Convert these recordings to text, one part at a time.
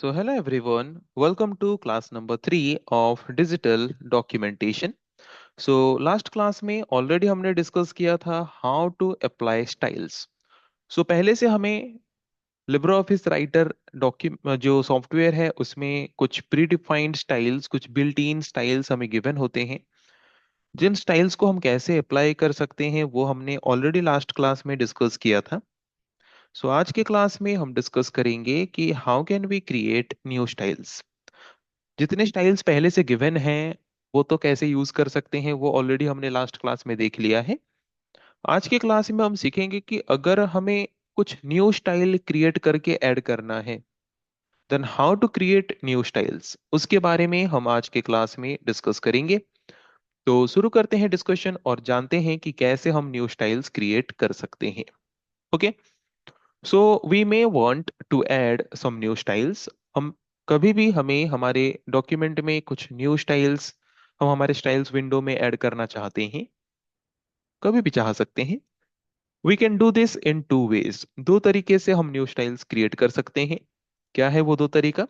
Hello everyone, welcome to class number 3 of digital documentation. Last class में already हमने discuss किया था how to apply styles. पहले से हमें लिब्रे ऑफिस राइटर डॉक्यू जो सॉफ्टवेयर है उसमें कुछ प्री डिफाइंड स्टाइल्स, कुछ बिल्ट इन स्टाइल्स हमें गिवन होते हैं. जिन स्टाइल्स को हम कैसे अप्लाई कर सकते हैं वो हमने ऑलरेडी लास्ट क्लास में डिस्कस किया था. आज के क्लास में हम डिस्कस करेंगे कि how can we create new styles. जितने स्टाइल्स पहले से गिवन हैं वो तो कैसे यूज कर सकते हैं वो ऑलरेडी हमने लास्ट क्लास में देख लिया है. आज के क्लास में हम सीखेंगे कि अगर हमें कुछ न्यू स्टाइल क्रिएट करके ऐड करना है then how to create new styles, उसके बारे में हम आज के क्लास में डिस्कस करेंगे. तो शुरू करते हैं डिस्कशन और जानते हैं कि कैसे हम न्यू स्टाइल्स क्रिएट कर सकते हैं. Okay, so we may want to add some new styles. हम कभी भी हमें हमारे डॉक्यूमेंट में कुछ न्यू स्टाइल्स हम हमारे स्टाइल्स विंडो में ऐड करना चाहते हैं, कभी भी चाह सकते हैं. We can do this in two ways. दो तरीके से हम न्यू स्टाइल्स क्रिएट कर सकते हैं. क्या है वो दो तरीका?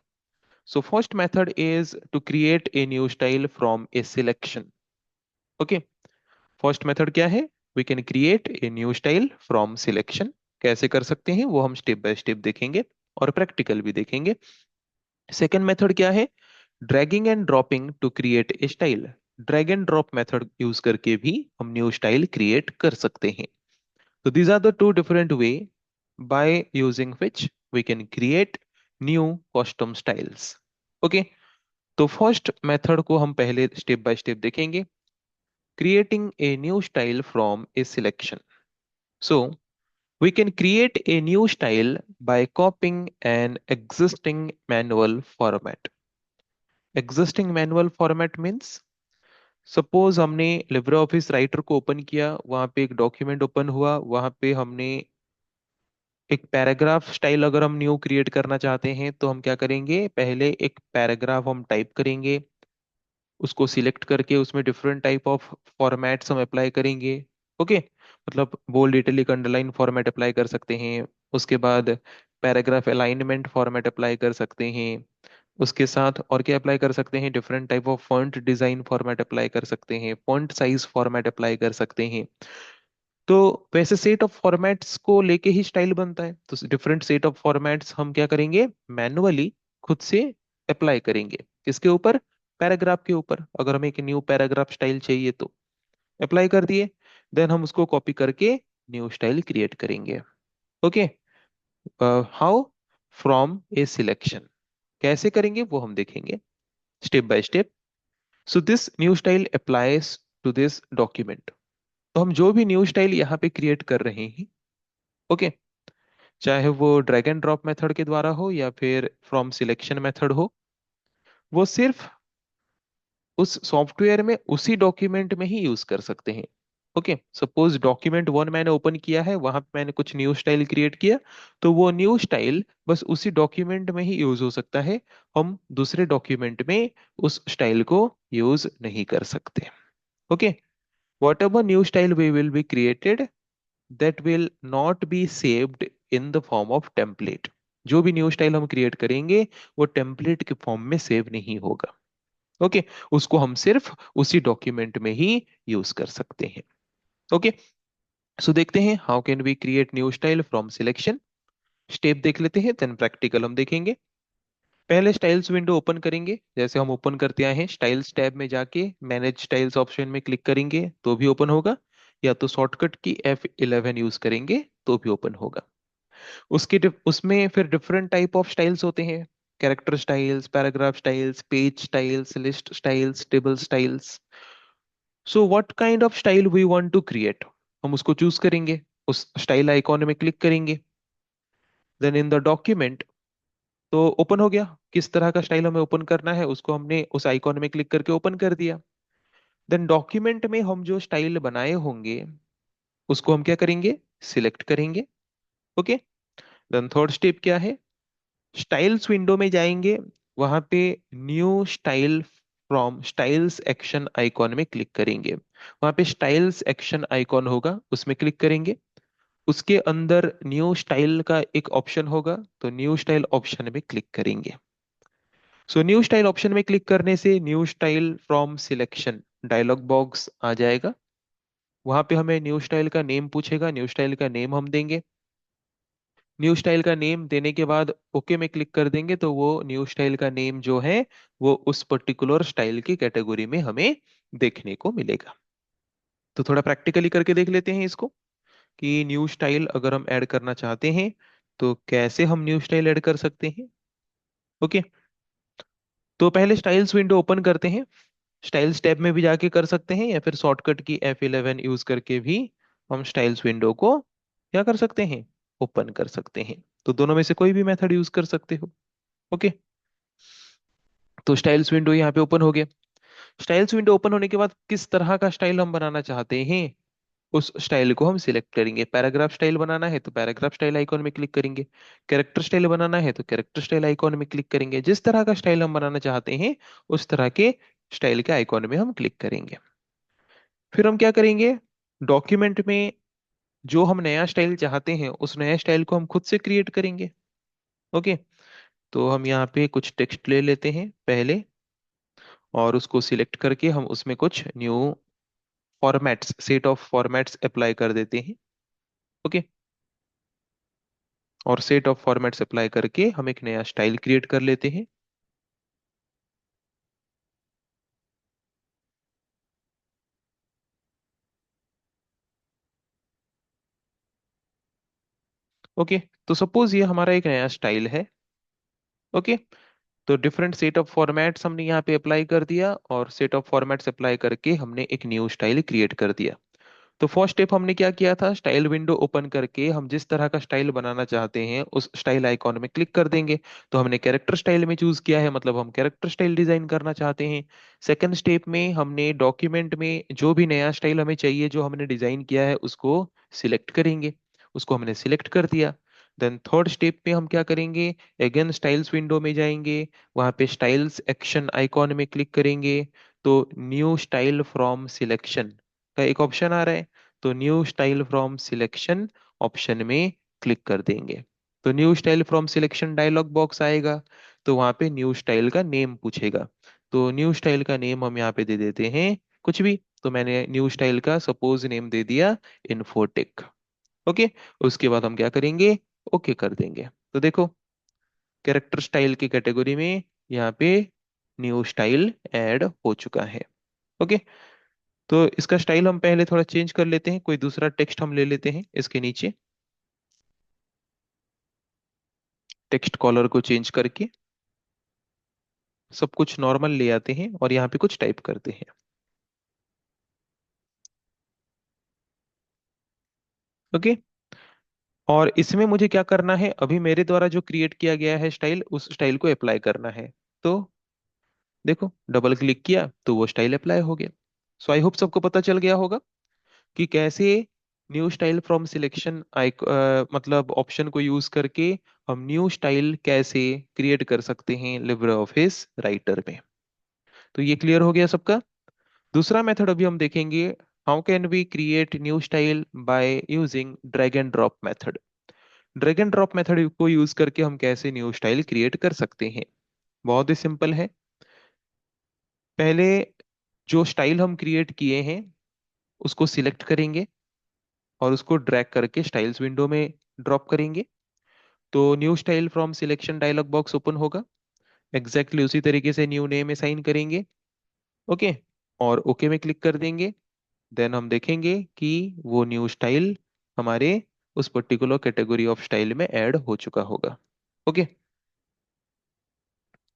First method is to create a new style from a selection. Okay, first method क्या है? We can create a new style from selection. कैसे कर सकते हैं वो हम स्टेप बाय स्टेप देखेंगे और प्रैक्टिकल भी देखेंगे. सेकेंड मेथड क्या है? Dragging and dropping to create a style. Drag and drop method use करके भी हम न्यू स्टाइल क्रिएट कर सकते हैं. तो these are the two different way by using which we can create new custom styles. Okay, तो first method को हम पहले स्टेप बाय स्टेप देखेंगे. Creating a new style from a selection. So we can create a new style by copying an existing manual format. Existing manual format means suppose हमने Libre office writer को open किया, वहां पे एक document open हुआ, वहां पे हमने एक पैराग्राफ स्टाइल अगर हम न्यू क्रिएट करना चाहते हैं तो हम क्या करेंगे, पहले एक पैराग्राफ हम टाइप करेंगे, उसको सिलेक्ट करके उसमें डिफरेंट टाइप ऑफ फॉर्मेट्स हम अप्लाई करेंगे. ओके, मतलब bold italic underline format apply कर सकते हैं. उसके बाद पैराग्राफ अलाइनमेंट फॉर्मेट अप्लाई कर सकते हैं. उसके साथ और क्या अप्लाई कर सकते हैं, different type of font design format apply कर सकते हैं, फॉन्ट साइज फॉर्मेट अप्लाई कर सकते हैं. तो वैसे सेट ऑफ फॉर्मेट्स को लेके ही स्टाइल बनता है. तो डिफरेंट सेट ऑफ फॉर्मेट्स हम क्या करेंगे, मैनुअली खुद से अप्लाई करेंगे. किसके ऊपर? पैराग्राफ के ऊपर. अगर हमें एक न्यू पैराग्राफ स्टाइल चाहिए तो अप्लाई कर दिए, देन हम उसको कॉपी करके न्यू स्टाइल क्रिएट करेंगे. Okay, how? From a selection. कैसे करेंगे वो हम देखेंगे step by step. So this new style applies to this document. तो हम जो भी न्यू स्टाइल यहाँ पे क्रिएट कर रहे हैं, ओके, चाहे वो ड्रैग एंड ड्रॉप मेथड के द्वारा हो या फिर फ्रॉम सिलेक्शन मेथड हो, वो सिर्फ उस सॉफ्टवेयर में उसी डॉक्यूमेंट में ही यूज कर सकते हैं. ओके, सपोज डॉक्यूमेंट वन मैंने ओपन किया है, वहां पे मैंने कुछ न्यू स्टाइल क्रिएट किया, तो वो न्यू स्टाइल बस उसी डॉक्यूमेंट में ही यूज हो सकता है. हम दूसरे डॉक्यूमेंट में उस स्टाइल को यूज नहीं कर सकते. Okay, whatever new style we will be created, that will not be saved in the form of template. जो भी न्यू स्टाइल हम क्रिएट करेंगे वो टेम्पलेट के फॉर्म में सेव नहीं होगा. ओके, उसको हम सिर्फ उसी डॉक्यूमेंट में ही यूज कर सकते हैं. ओके, सो देखते हैं how can we create new style from selection. Step देख लेते हैं, देन प्रैक्टिकल हम देखेंगे. पहले स्टाइल्स विंडो ओपन करेंगे. जैसे हम ओपन करते आए हैं, स्टाइल्स टैब में जाके मैनेज स्टाइल्स ऑप्शन में क्लिक करेंगे तो भी ओपन होगा, या तो शॉर्टकट की F11 यूज करेंगे तो भी ओपन होगा. उसमें फिर डिफरेंट टाइप ऑफ स्टाइल्स होते हैं. Character styles, paragraph styles, page styles, list styles, table styles. So what kind of style we want to create, हम उसको चूज करेंगे, उस स्टाइल आइकॉन में क्लिक करेंगे. देन इन द डॉक्यूमेंट तो open हो गया. किस तरह का स्टाइल हमें ओपन करना है उसको हमने उस आइकॉन में क्लिक करके ओपन कर दिया. देन डॉक्यूमेंट में हम जो स्टाइल बनाए होंगे उसको हम क्या करेंगे, सिलेक्ट करेंगे. ओके, देन थर्ड स्टेप क्या है, स्टाइल्स विंडो में जाएंगे, वहां पे new style from styles action icon में क्लिक करेंगे. वहां पे स्टाइल्स एक्शन आइकॉन होगा, उसमें क्लिक करेंगे. उसके अंदर न्यू स्टाइल का एक ऑप्शन होगा, तो न्यू स्टाइल ऑप्शन में क्लिक करेंगे. सो न्यू स्टाइल ऑप्शन में क्लिक करने से new style from selection dialog box आ जाएगा। वहां पे हमें न्यू स्टाइल का नेम पूछेगा, न्यू स्टाइल का नेम हम देंगे। न्यू स्टाइल का नेम देने के बाद ओके में क्लिक कर देंगे तो वो न्यू स्टाइल का नेम जो है वो उस पर्टिकुलर स्टाइल की कैटेगरी में हमें देखने को मिलेगा। तो थोड़ा प्रैक्टिकली करके देख लेते हैं इसको, कि न्यू स्टाइल अगर हम ऐड करना चाहते हैं तो कैसे हम न्यू स्टाइल ऐड कर सकते हैं। ओके, तो पहले स्टाइल्स विंडो ओपन करते हैं। स्टाइल्स टैब में भी जाके कर सकते हैं या फिर शॉर्टकट की F11 यूज करके भी हम स्टाइल्स विंडो को क्या कर सकते हैं, ओपन कर सकते हैं। तो दोनों में से कोई भी मेथड यूज कर सकते हो। ओके, तो स्टाइल्स विंडो यहाँ पे ओपन हो गया। स्टाइल्स विंडो ओपन होने के बाद किस तरह का स्टाइल हम बनाना चाहते हैं उस स्टाइल को हम सिलेक्ट करेंगे। पैराग्राफ स्टाइल बनाना है तो पैराग्राफ स्टाइल आइकॉन में क्लिक करेंगे। कैरेक्टर स्टाइल बनाना है तो कैरेक्टर स्टाइल आइकॉन में क्लिक करेंगे। जिस तरह का स्टाइल हम बनाना चाहते हैं उस तरह के स्टाइल के आइकॉन में हम क्लिक करेंगे। फिर हम क्या करेंगे, डॉक्यूमेंट में जो हम नया स्टाइल चाहते हैं उस नया स्टाइल को हम खुद से क्रिएट करेंगे। ओके, तो हम यहाँ पे कुछ टेक्स्ट ले लेते हैं पहले और उसको सिलेक्ट करके हम उसमें कुछ new formats, set of formats apply कर देते हैं। ओके, और सेट ऑफ फॉर्मेट्स अप्लाई करके हम एक नया स्टाइल क्रिएट कर लेते हैं। ओके, तो सपोज ये हमारा एक नया स्टाइल है। ओके, तो डिफरेंट सेट ऑफ फॉर्मेट्स हमने यहाँ पे अप्लाई कर दिया और सेट ऑफ फॉर्मेट्स अप्लाई करके हमने एक न्यू स्टाइल क्रिएट कर दिया। तो फर्स्ट स्टेप हमने क्या किया था, स्टाइल विंडो ओपन करके हम जिस तरह का स्टाइल बनाना चाहते हैं उस स्टाइल आइकॉन में क्लिक कर देंगे। तो हमने कैरेक्टर स्टाइल में चूज किया है, मतलब हम कैरेक्टर स्टाइल डिजाइन करना चाहते हैं। सेकंड स्टेप में हमने डॉक्यूमेंट में जो भी नया स्टाइल हमें चाहिए जो हमने डिजाइन किया है उसको सिलेक्ट करेंगे। उसको हमने सिलेक्ट कर दिया। देन थर्ड स्टेप पे हम क्या करेंगे, अगेन स्टाइल्स विंडो में जाएंगे, वहां पे स्टाइल्स एक्शन आइकॉन में क्लिक करेंगे। तो न्यू स्टाइल फ्रॉम सिलेक्शन का एक ऑप्शन आ रहा है, तो new style from selection option में क्लिक कर देंगे। तो new style from selection dialog box आएगा। तो वहां पे न्यू स्टाइल का नेम पूछेगा। तो न्यू स्टाइल का नेम हम यहाँ पे दे देते हैं कुछ भी। तो मैंने न्यू स्टाइल का सपोज नेम दे दिया इन्फोटेक। ओके, उसके बाद हम क्या करेंगे, ओके कर देंगे। तो देखो, कैरेक्टर स्टाइल की कैटेगरी में यहाँ पे न्यू स्टाइल ऐड हो चुका है। ओके, तो इसका स्टाइल हम पहले थोड़ा चेंज कर लेते हैं, कोई दूसरा टेक्स्ट हम ले लेते हैं इसके नीचे। टेक्स्ट कॉलर को चेंज करके सब कुछ नॉर्मल ले आते हैं और यहाँ पे कुछ टाइप करते हैं। ओके, और इसमें मुझे क्या करना है, अभी मेरे द्वारा जो क्रिएट किया गया है स्टाइल उस स्टाइल को अप्लाई करना है। तो देखो, डबल क्लिक किया तो वो स्टाइल अप्लाई हो गया। सो आई होप सबको पता चल गया होगा कि कैसे न्यू स्टाइल फ्रॉम सिलेक्शन मतलब ऑप्शन को यूज करके हम न्यू स्टाइल कैसे क्रिएट कर सकते हैं लिब्रे ऑफिस राइटर में। तो ये क्लियर हो गया सबका। दूसरा मेथड अभी हम देखेंगे, how can we create new style by using drag and drop method. Drag and drop method को यूज करके हम कैसे न्यू स्टाइल क्रिएट कर सकते हैं। बहुत ही सिंपल है। पहले जो स्टाइल हम क्रिएट किए हैं उसको सिलेक्ट करेंगे और उसको ड्रैग करके स्टाइल्स विंडो में ड्रॉप करेंगे। तो new style from selection dialog box open होगा। एग्जैक्टली उसी तरीके से न्यू नेम असाइन करेंगे। ओके, और ओके में क्लिक कर देंगे। देन हम देखेंगे कि वो न्यू स्टाइल हमारे उस पर्टिकुलर कैटेगरी ऑफ स्टाइल में ऐड हो चुका होगा। ओके,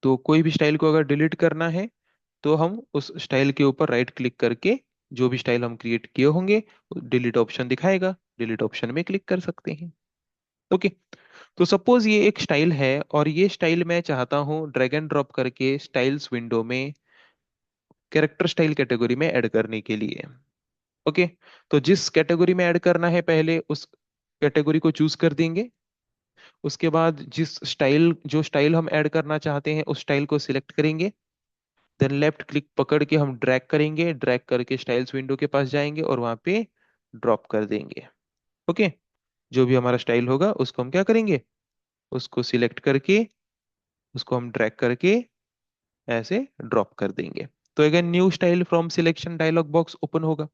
तो कोई भी स्टाइल को अगर डिलीट करना है तो हम उस स्टाइल के ऊपर राइट क्लिक करके जो भी स्टाइल हम क्रिएट किए होंगे डिलीट ऑप्शन दिखाएगा, डिलीट ऑप्शन में क्लिक कर सकते हैं। ओके, तो सपोज ये एक स्टाइल है और ये स्टाइल मैं चाहता हूँ ड्रैग एंड ड्रॉप करके स्टाइल्स विंडो में कैरेक्टर स्टाइल कैटेगरी में ऐड करने के लिए। ओके, तो जिस कैटेगरी में ऐड करना है पहले उस कैटेगरी को चूज कर देंगे। उसके बाद जिस स्टाइल जो स्टाइल हम ऐड करना चाहते हैं उस स्टाइल को सिलेक्ट करेंगे। देन लेफ्ट क्लिक पकड़ के हम ड्रैग करेंगे, ड्रैग करके स्टाइल्स विंडो के पास जाएंगे और वहां पे ड्रॉप कर देंगे। ओके, जो भी हमारा स्टाइल होगा उसको हम क्या करेंगे, उसको सिलेक्ट करके उसको हम ड्रैग करके ऐसे ड्रॉप कर देंगे। तो again new style from selection dialog box open होगा।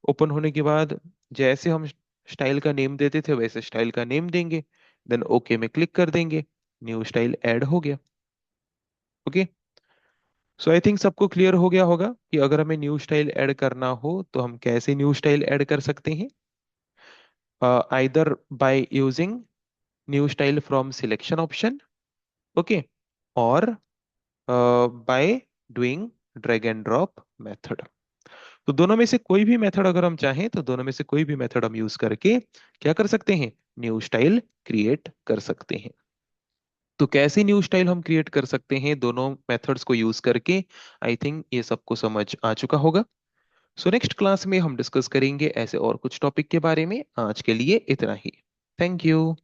ओपन होने के बाद जैसे हम स्टाइल का नेम देते थे वैसे स्टाइल का नेम देंगे, देन ओके में क्लिक कर देंगे, न्यू स्टाइल ऐड हो गया। ओके, सो आई थिंक सबको क्लियर हो गया होगा कि अगर हमें न्यू स्टाइल ऐड करना हो तो हम कैसे न्यू स्टाइल ऐड कर सकते हैं। Either by using new style from selection option, okay, और by doing drag and drop method. तो दोनों में से कोई भी मेथड अगर हम चाहें तो दोनों में से कोई भी मेथड हम यूज करके क्या कर सकते हैं, न्यू स्टाइल क्रिएट कर सकते हैं। तो कैसे न्यू स्टाइल हम क्रिएट कर सकते हैं दोनों मेथड्स को यूज करके, आई थिंक ये सबको समझ आ चुका होगा। सो नेक्स्ट क्लास में हम डिस्कस करेंगे ऐसे और कुछ टॉपिक के बारे में। आज के लिए इतना ही। Thank you.